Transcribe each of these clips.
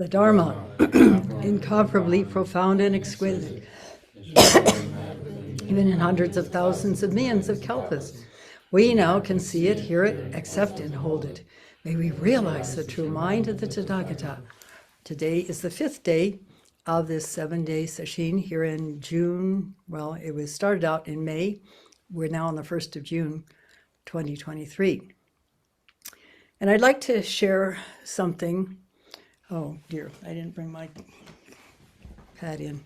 The Dharma, incomparably profound and exquisite, even in hundreds of thousands of millions of kalpas. We now can see it, hear it, accept it, and hold it. May we realize the true mind of the Tathagata. Today is the 5th day of this 7-day session here in June. Well, it was started out in May. We're now on the 1st of June, 2023. And I'd like to share something. Oh dear, I didn't bring my pad in.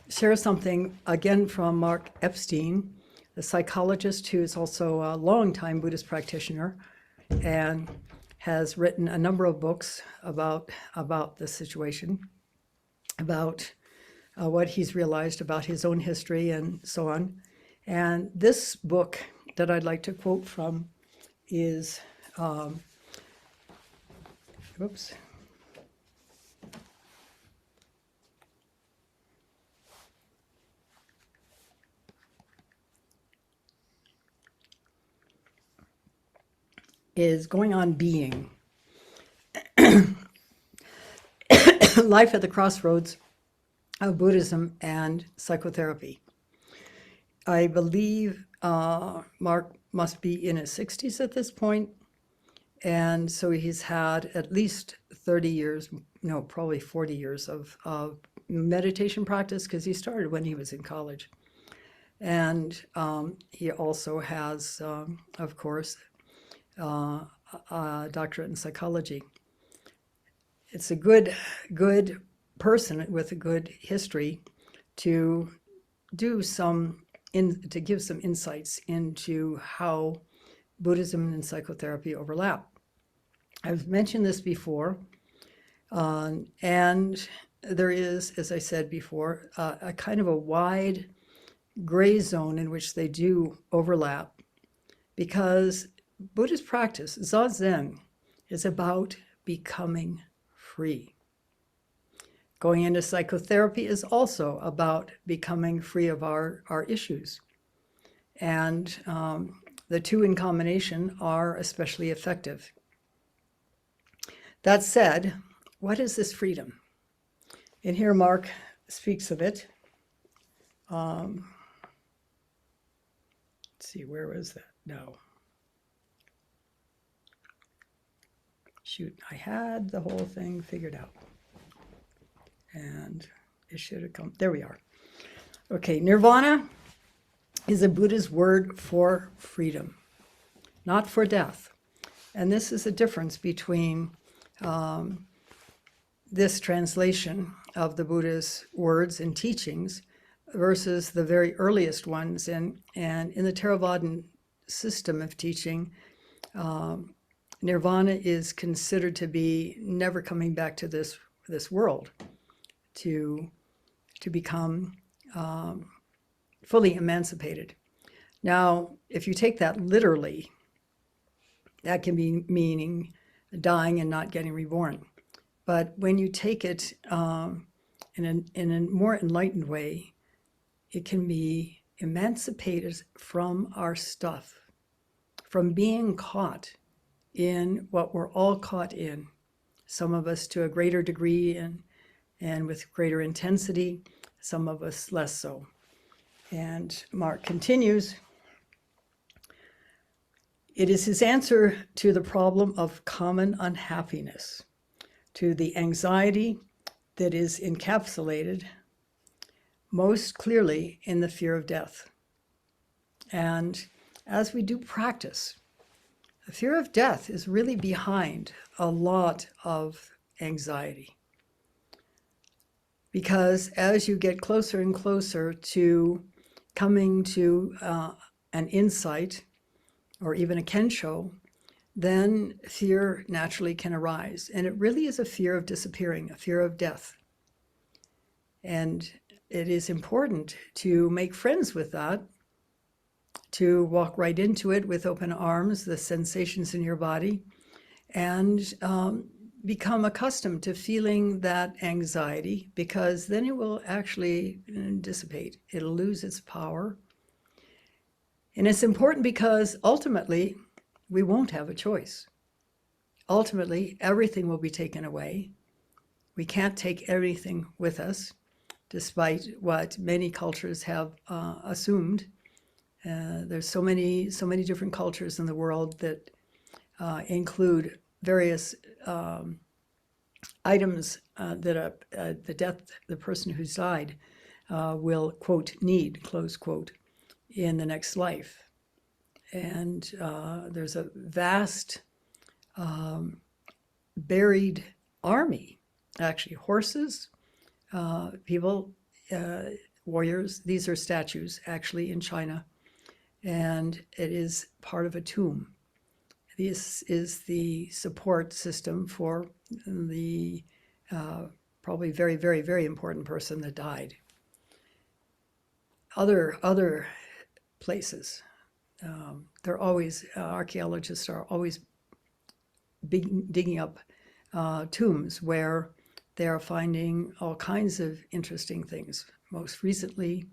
Share something again from Mark Epstein, a psychologist who is also a longtime Buddhist practitioner and has written a number of books about this situation, about what he's realized about his own history and so on. And this book that I'd like to quote from is, is Going on Being. Life at the Crossroads of Buddhism and Psychotherapy. I believe Mark must be in his 60s at this point, and so he's had at least 30 years, no, probably 40 years of meditation practice, because he started when he was in college. And he also has, of course, a doctorate in psychology. It's a good person with a good history to do to give some insights into how Buddhism and psychotherapy overlap. I've mentioned this before, and there is, as I said before, a kind of a wide gray zone in which they do overlap, because Buddhist practice, Zazen, is about becoming free. Going into psychotherapy is also about becoming free of our issues. And the two in combination are especially effective. That said, what is this freedom? And here Mark speaks of it. Let's see, where was that? No. Shoot, I had the whole thing figured out. And it should have come, there we are. Okay, Nirvana is a Buddhist word for freedom, not for death. And this is a difference between this translation of the Buddha's words and teachings versus the very earliest ones. And in the Theravadan system of teaching, Nirvana is considered to be never coming back to this world, to become fully emancipated. Now, if you take that literally, that can be meaning dying and not getting reborn. But when you take it in a more enlightened way, it can be emancipated from our stuff, from being caught in what we're all caught in, some of us to a greater degree and with greater intensity, some of us less so. And Mark continues, it is his answer to the problem of common unhappiness, to the anxiety that is encapsulated most clearly in the fear of death. And as we do practice, the fear of death is really behind a lot of anxiety. Because as you get closer and closer to coming to an insight or even a kensho, then fear naturally can arise. And it really is a fear of disappearing, a fear of death. And it is important to make friends with that, to walk right into it with open arms, the sensations in your body, and become accustomed to feeling that anxiety, because then it will actually dissipate. It'll lose its power. And it's important because ultimately we won't have a choice. ultimately everything will be taken away. We can't take everything with us, despite what many cultures have assumed. There's so many different cultures in the world that include various items that the person who's died will, quote, need, close quote, in the next life. And there's a vast buried army, actually, horses, people, warriors. These are statues, actually, in China, and it is part of a tomb. This is the support system for the probably very, very, very important person that died. Other places, they're always, archaeologists are always digging up tombs where they are finding all kinds of interesting things. Most recently,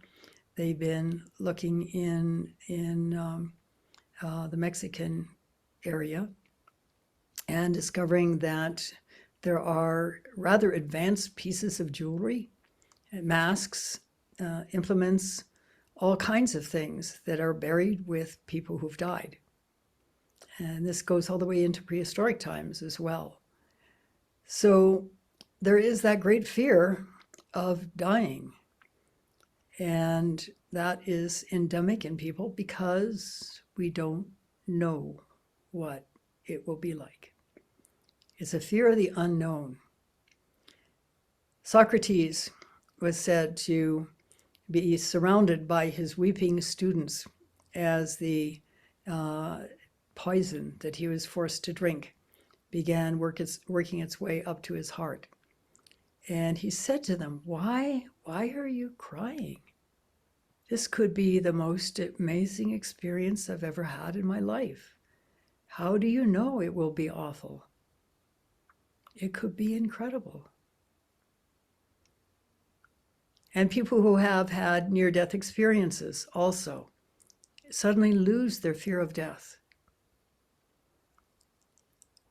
they've been looking in the Mexican area and discovering that there are rather advanced pieces of jewelry, masks, implements, all kinds of things that are buried with people who've died. And this goes all the way into prehistoric times as well. So there is that great fear of dying. And that is endemic in people because we don't know what it will be like. It's a fear of the unknown. Socrates was said to be surrounded by his weeping students as the poison that he was forced to drink began working its way up to his heart. And he said to them, why are you crying? This could be the most amazing experience I've ever had in my life. How do you know it will be awful? It could be incredible. And people who have had near-death experiences also suddenly lose their fear of death.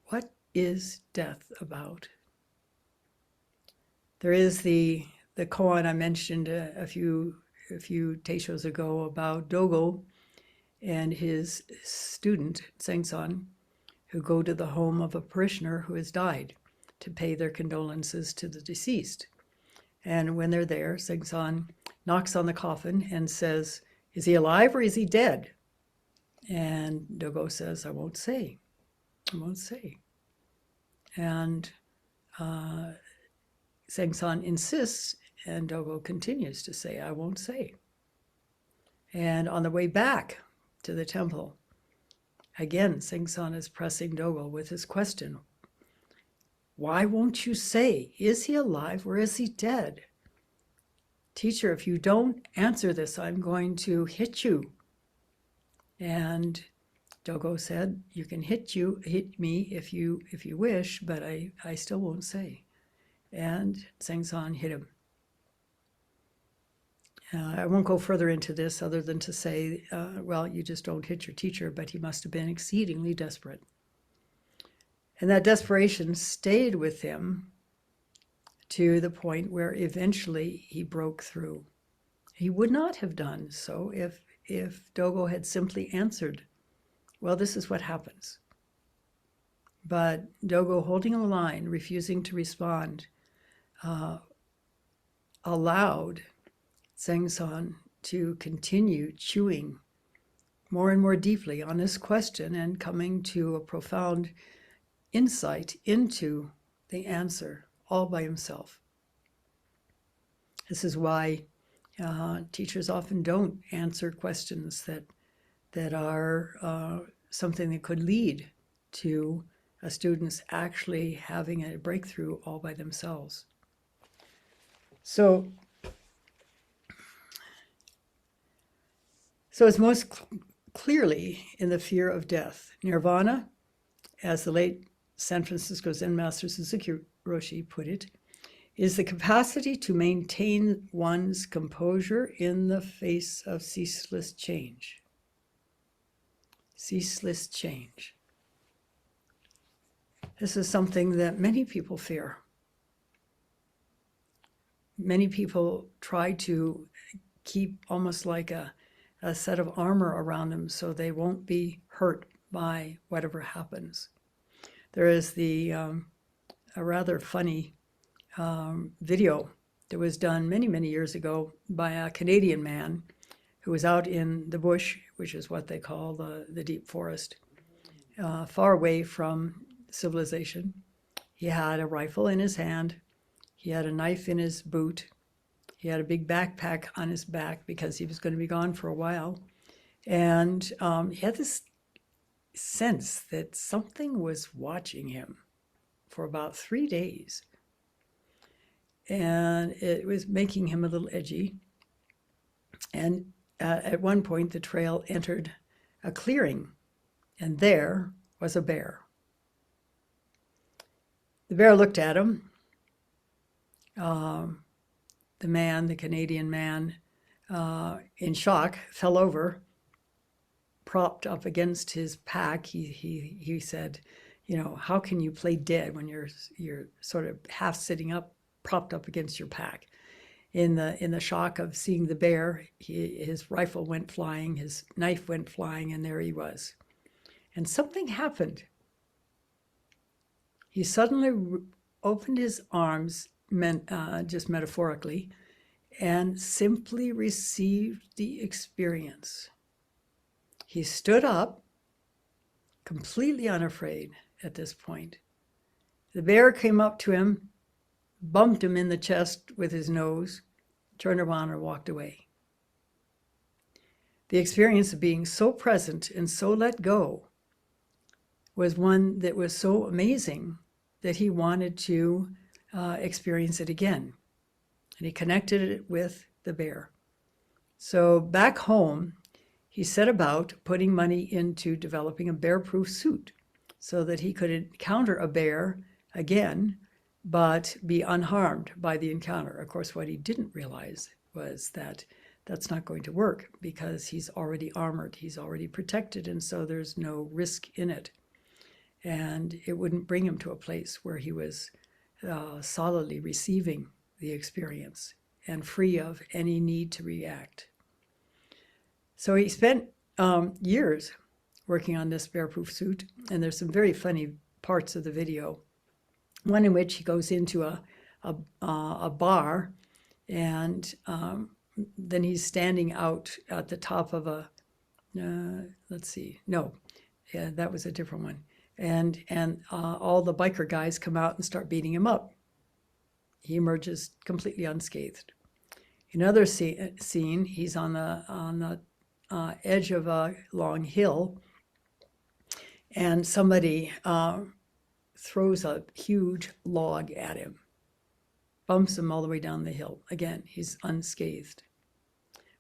What is death about? There is the koan I mentioned a few teishos ago about Dogo and his student, Sengsan, who go to the home of a parishioner who has died to pay their condolences to the deceased. And when they're there, Sengsan knocks on the coffin and says, is he alive or is he dead? And Dogo says, I won't say. And Sengsan insists, and Dogo continues to say, I won't say. And on the way back to the temple, again, Sengsan is pressing Dogo with his question. Why won't you say, is he alive or is he dead? Teacher, if you don't answer this, I'm going to hit you. And Dogo said, you can hit me if you wish, but I still won't say. And Sengsan hit him. I won't go further into this other than to say, well, you just don't hit your teacher, but he must have been exceedingly desperate. And that desperation stayed with him to the point where eventually he broke through. He would not have done so if Dogo had simply answered, well, this is what happens. But Dogo, holding the line, refusing to respond, allowed Sengsan to continue chewing more and more deeply on this question and coming to a profound insight into the answer all by himself. This is why teachers often don't answer questions that are something that could lead to a student's actually having a breakthrough all by themselves. So it's most clearly in the fear of death. Nirvana, as the late San Francisco Zen master Mitra-roshi put it, is the capacity to maintain one's composure in the face of ceaseless change. Ceaseless change. This is something that many people fear. Many people try to keep almost like a set of armor around them so they won't be hurt by whatever happens. There is a rather funny video that was done many, many years ago by a Canadian man who was out in the bush, which is what they call the deep forest, far away from civilization. He had a rifle in his hand. He had a knife in his boot. He had a big backpack on his back because he was going to be gone for a while. And he had this sense that something was watching him for about 3 days. And it was making him a little edgy. And at one point, the trail entered a clearing, and there was a bear. The bear looked at him. The Canadian man, in shock, fell over, propped up against his pack. He said, you know, how can you play dead when you're sort of half sitting up, propped up against your pack? In the shock of seeing the bear, his rifle went flying, his knife went flying, and there he was. And something happened. He suddenly opened his arms, just metaphorically, and simply received the experience. He stood up, completely unafraid at this point. The bear came up to him, bumped him in the chest with his nose, turned around and walked away. The experience of being so present and so let go was one that was so amazing that he wanted to experience it again. And he connected it with the bear. So back home, he set about putting money into developing a bear-proof suit so that he could encounter a bear again, but be unharmed by the encounter. Of course, what he didn't realize was that that's not going to work because he's already armored, he's already protected, and so there's no risk in it. And it wouldn't bring him to a place where he was solidly receiving the experience and free of any need to react. So he spent years working on this bear-proof suit, and there's some very funny parts of the video. One in which he goes into a bar, and then he's standing out at the top of a, that was a different one. And all the biker guys come out and start beating him up. He emerges completely unscathed. Another scene, he's on the edge of a long hill, and somebody throws a huge log at him, bumps him all the way down the hill. Again, he's unscathed.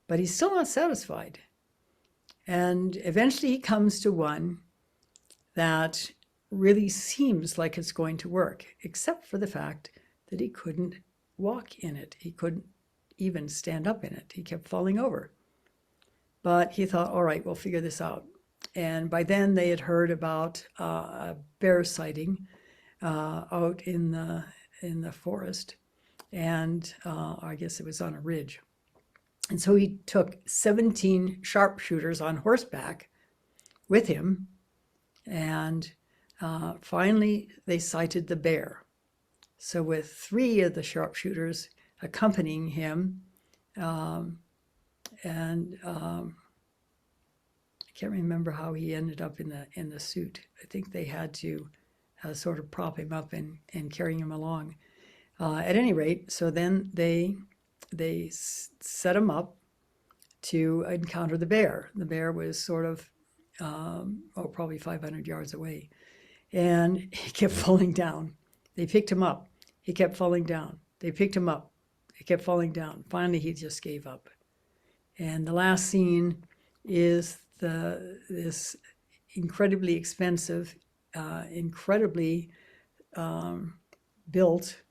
But he's still not satisfied. And eventually he comes to one that really seems like it's going to work, except for the fact that he couldn't walk in it. He couldn't even stand up in it. He kept falling over. But he thought, all right, we'll figure this out. And by then they had heard about a bear sighting out in the forest, and I guess it was on a ridge. And so he took 17 sharpshooters on horseback with him, and finally they sighted the bear. So with 3 of the sharpshooters accompanying him, I can't remember how he ended up in the suit. I think they had to sort of prop him up and carry him along. At any rate, so then they set him up to encounter the bear. The bear was sort of, probably 500 yards away. And he kept falling down. They picked him up. He kept falling down. They picked him up. He kept falling down. Finally, he just gave up. And the last scene is this incredibly expensive, incredibly built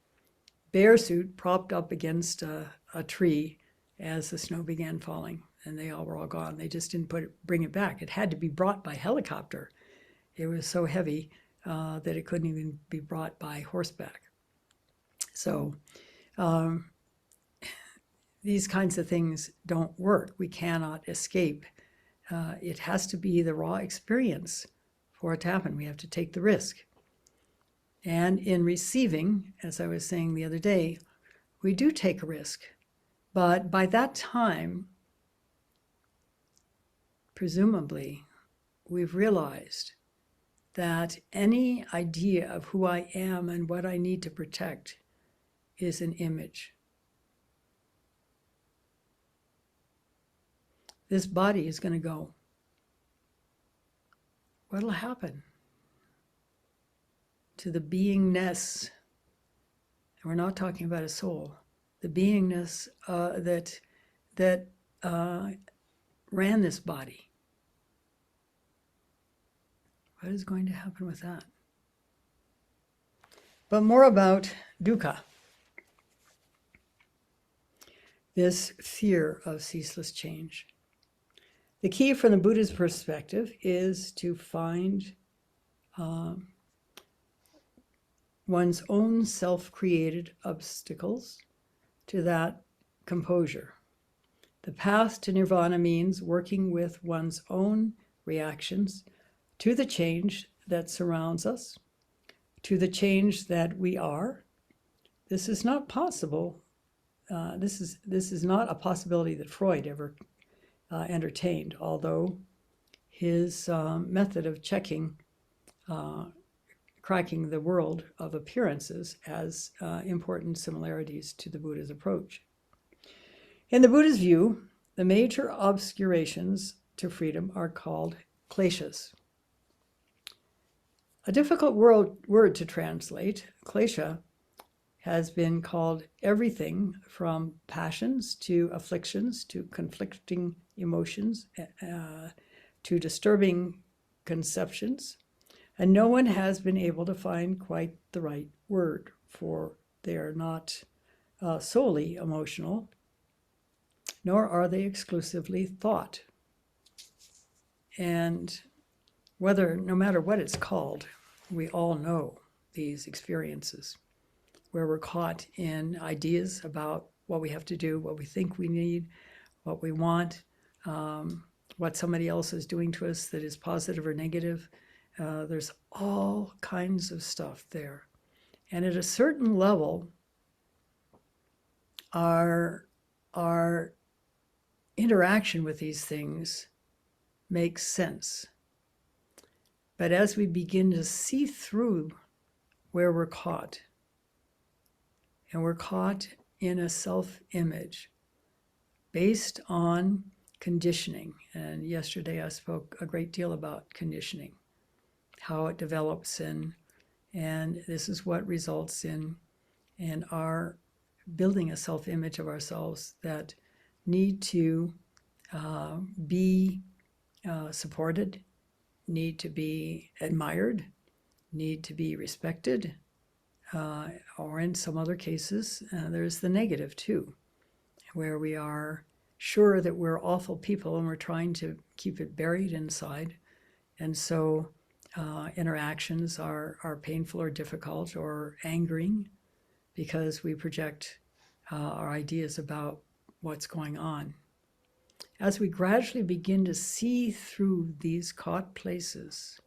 bear suit propped up against a tree as the snow began falling, and they were all gone. They just didn't bring it back. It had to be brought by helicopter. It was so heavy that it couldn't even be brought by horseback. So these kinds of things don't work. We cannot escape. It has to be the raw experience for it to happen. We have to take the risk. And in receiving, as I was saying the other day, we do take a risk. But by that time, presumably, we've realized that any idea of who I am and what I need to protect is an image. This body is going to go. What'll happen to the beingness? And we're not talking about a soul. The beingness that ran this body. What is going to happen with that? But more about dukkha. This fear of ceaseless change. The key from the Buddha's perspective is to find one's own self-created obstacles to that composure. The path to nirvana means working with one's own reactions to the change that surrounds us, to the change that we are. This is not possible. This is not a possibility that Freud ever entertained, although his method of cracking the world of appearances has important similarities to the Buddha's approach. In the Buddha's view, the major obscurations to freedom are called kleshas. A difficult word to translate. Klesha has been called everything from passions to afflictions to conflicting emotions to disturbing conceptions, and no one has been able to find quite the right word, for they are not solely emotional, nor are they exclusively thought. And no matter what it's called, we all know these experiences where we're caught in ideas about what we have to do, what we think we need, what we want, what somebody else is doing to us that is positive or negative. There's all kinds of stuff there. And at a certain level, our interaction with these things makes sense. But as we begin to see through where we're caught, and we're caught in a self-image based on conditioning. And yesterday I spoke a great deal about conditioning, how it develops, and this is what results in our building a self-image of ourselves that need to be supported, need to be admired, need to be respected, or in some other cases, there's the negative too, where we are sure that we're awful people and we're trying to keep it buried inside. And so interactions are painful or difficult or angering because we project our ideas about what's going on. As we gradually begin to see through these caught places,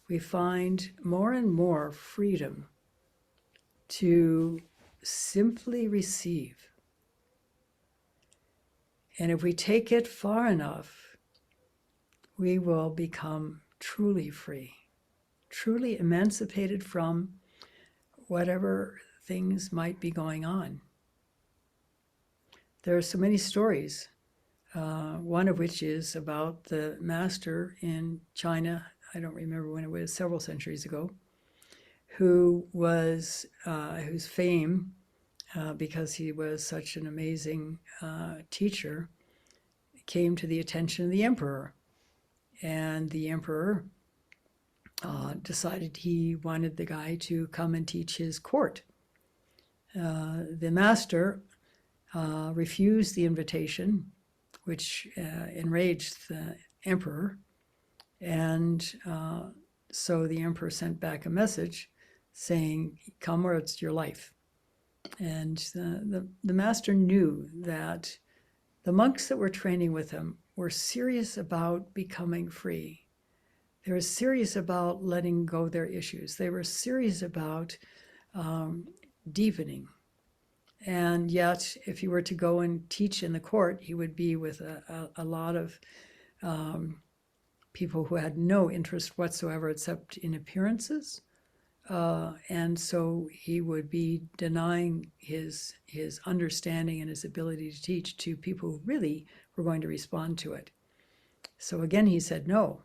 we find more and more freedom to simply receive. And if we take it far enough, we will become truly free, truly emancipated from whatever things might be going on. There are so many stories, one of which is about the master in China, I don't remember when it was, several centuries ago, whose fame, because he was such an amazing teacher, came to the attention of the emperor. And the emperor decided he wanted the guy to come and teach his court. The master refused the invitation, which enraged the emperor, and so the emperor sent back a message saying, come or it's your life. And the master knew that the monks that were training with him were serious about becoming free. They were serious about letting go their issues. They were serious about deepening. And yet, if he were to go and teach in the court, he would be with a lot of people who had no interest whatsoever except in appearances. And so he would be denying his understanding and his ability to teach to people who really were going to respond to it. So again, he said no.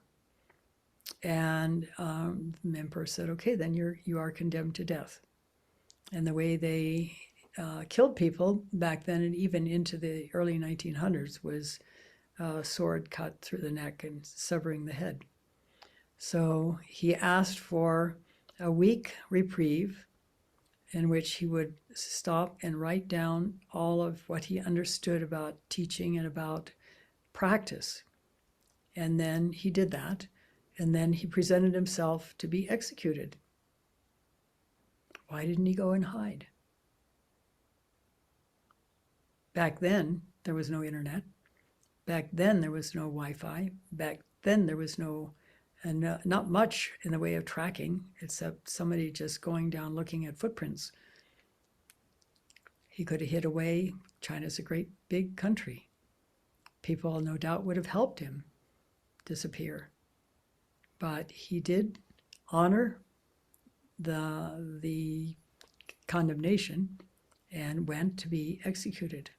And the emperor said, okay, then you are condemned to death. And the way they killed people back then and even into the early 1900s was a sword cut through the neck and severing the head. So he asked for a week reprieve in which he would stop and write down all of what he understood about teaching and about practice. And then he did that, and then he presented himself to be executed. Why didn't he go and hide? Back then, there was no internet. Back then, there was no Wi-Fi. Back then, there was not much in the way of tracking, except somebody just going down looking at footprints. He could have hid away. China's a great big country. People, no doubt, would have helped him disappear. But he did honor the condemnation and went to be executed.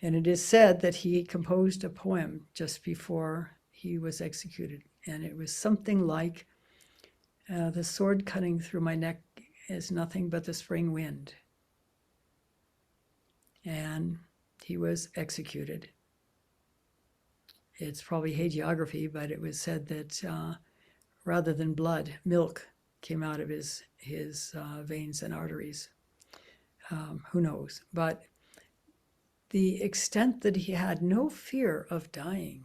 And it is said that he composed a poem just before he was executed. And it was something like, the sword cutting through my neck is nothing but the spring wind. And he was executed. It's probably hagiography, but it was said that rather than blood, milk came out of his veins and arteries. Who knows? But the extent that he had no fear of dying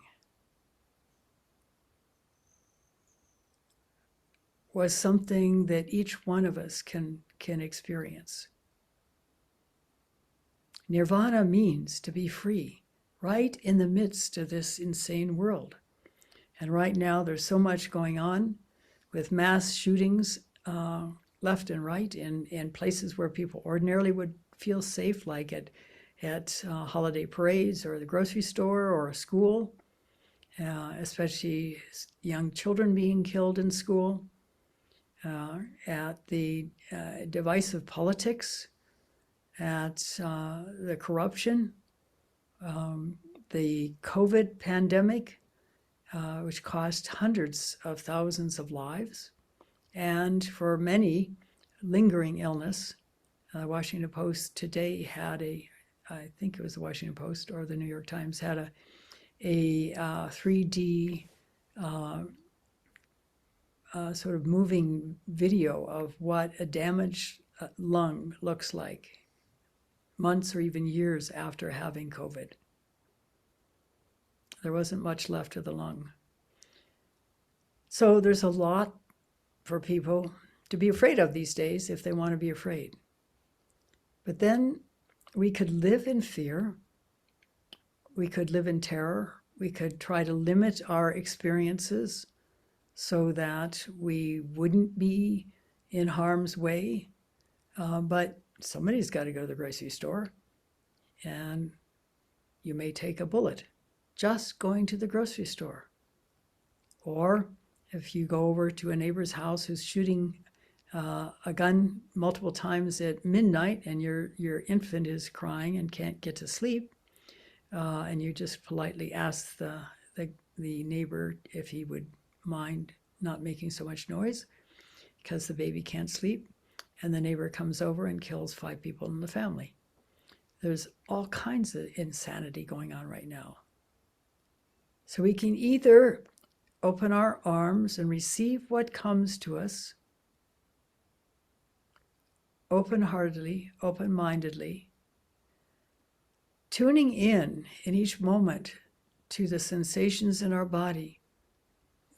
was something that each one of us can experience. Nirvana means to be free, right in the midst of this insane world. And right now there's so much going on with mass shootings left and right in places where people ordinarily would feel safe, like at holiday parades or the grocery store or a school, especially young children being killed in school, at the divisive politics, at the corruption, the COVID pandemic, which cost hundreds of thousands of lives, and for many, lingering illness. The Washington Post today had I think it was the Washington Post or the New York Times, had a 3D sort of moving video of what a damaged lung looks like months or even years after having COVID. There wasn't much left of the lung. So there's a lot for people to be afraid of these days if they want to be afraid. But then we could live in fear. We could live in terror. We could try to limit our experiences so that we wouldn't be in harm's way. But somebody's got to go to the grocery store, and you may take a bullet just going to the grocery store. Or if you go over to a neighbor's house who's shooting a gun multiple times at midnight and your infant is crying and can't get to sleep, and you just politely ask the neighbor if he would mind not making so much noise because the baby can't sleep, and the neighbor comes over and kills 5 people in the family. There's all kinds of insanity going on right now. So we can either open our arms and receive what comes to us open-heartedly, open-mindedly, tuning in each moment to the sensations in our body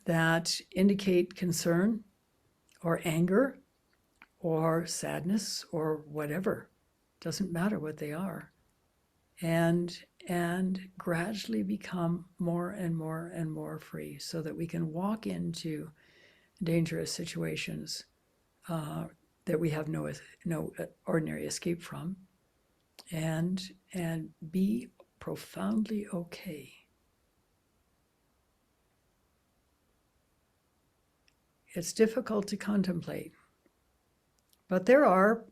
that indicate concern or anger or sadness or whatever. Doesn't matter what they are. And gradually become more and more and more free so that we can walk into dangerous situations that we have no ordinary escape from, and be profoundly okay. It's difficult to contemplate, but there are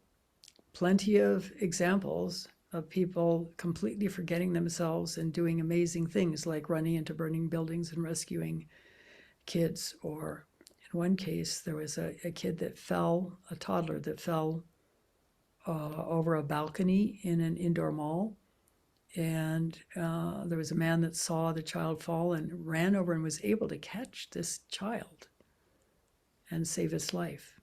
plenty of examples of people completely forgetting themselves and doing amazing things, like running into burning buildings and rescuing kids. Or in one case, there was a kid that fell, a toddler that fell over a balcony in an indoor mall. And there was a man that saw the child fall and ran over and was able to catch this child and save his life.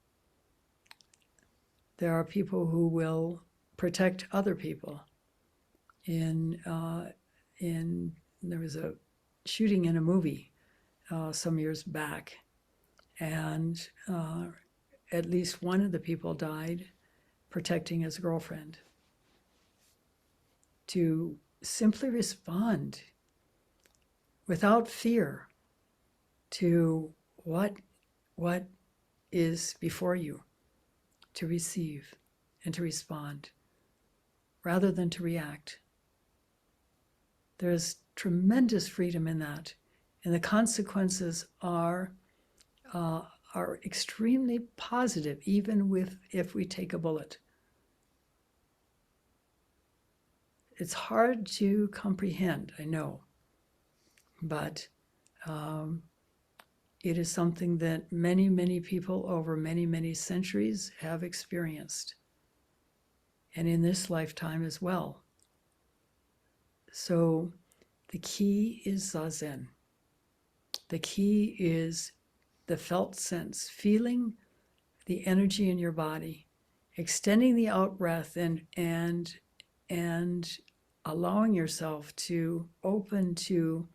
There are people who will protect other people. There was a shooting in a movie some years back, and at least one of the people died protecting his girlfriend. To simply respond without fear to what is before you, to receive and to respond rather than to react. There's tremendous freedom in that, and the consequences are extremely positive, even if we take a bullet. It's hard to comprehend, I know, but it is something that many, many people over many, many centuries have experienced, and in this lifetime as well. So the key is Zazen. The key is the felt sense, feeling the energy in your body, extending the out breath and allowing yourself to open to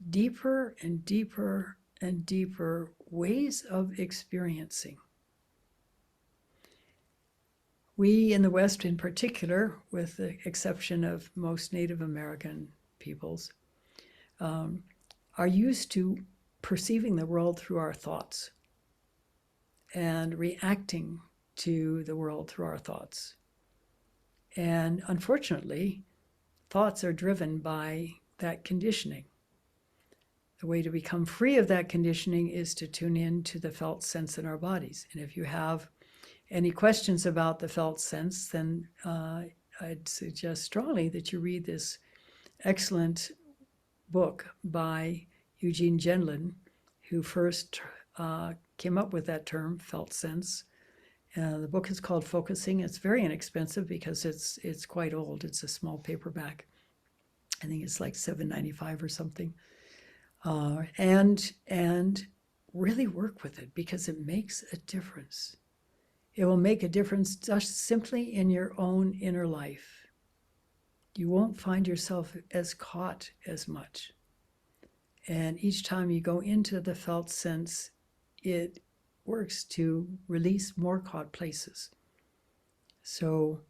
deeper and deeper and deeper ways of experiencing. We in the West in particular, with the exception of most Native American peoples, are used to perceiving the world through our thoughts and reacting to the world through our thoughts. And unfortunately, thoughts are driven by that conditioning. The way to become free of that conditioning is to tune in to the felt sense in our bodies. And if you have any questions about the felt sense, then I'd suggest strongly that you read this excellent book by Eugene Gendlin, who first came up with that term, felt sense. The book is called Focusing. It's very inexpensive because it's quite old. It's a small paperback. I think it's like $7.95 or something. And really work with it, because it makes a difference. It will make a difference just simply in your own inner life. You won't find yourself as caught as much. And each time you go into the felt sense, it works to release more caught places. So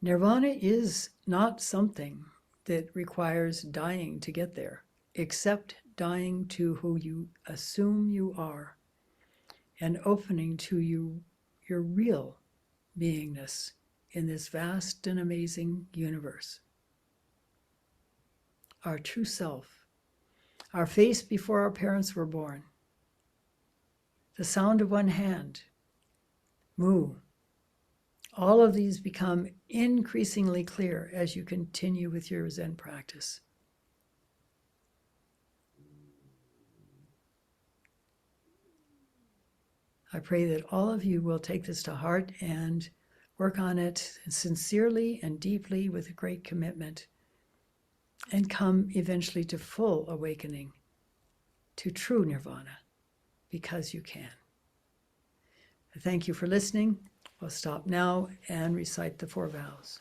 Nirvana is not something that requires dying to get there, except dying to who you assume you are and opening to your real beingness in this vast and amazing universe. Our true self, our face before our parents were born, the sound of one hand, Mu. All of these become increasingly clear as you continue with your Zen practice. I pray that all of you will take this to heart and work on it sincerely and deeply with a great commitment, and come eventually to full awakening, to true nirvana, because you can. Thank you for listening. We'll stop now and recite the 4 vows.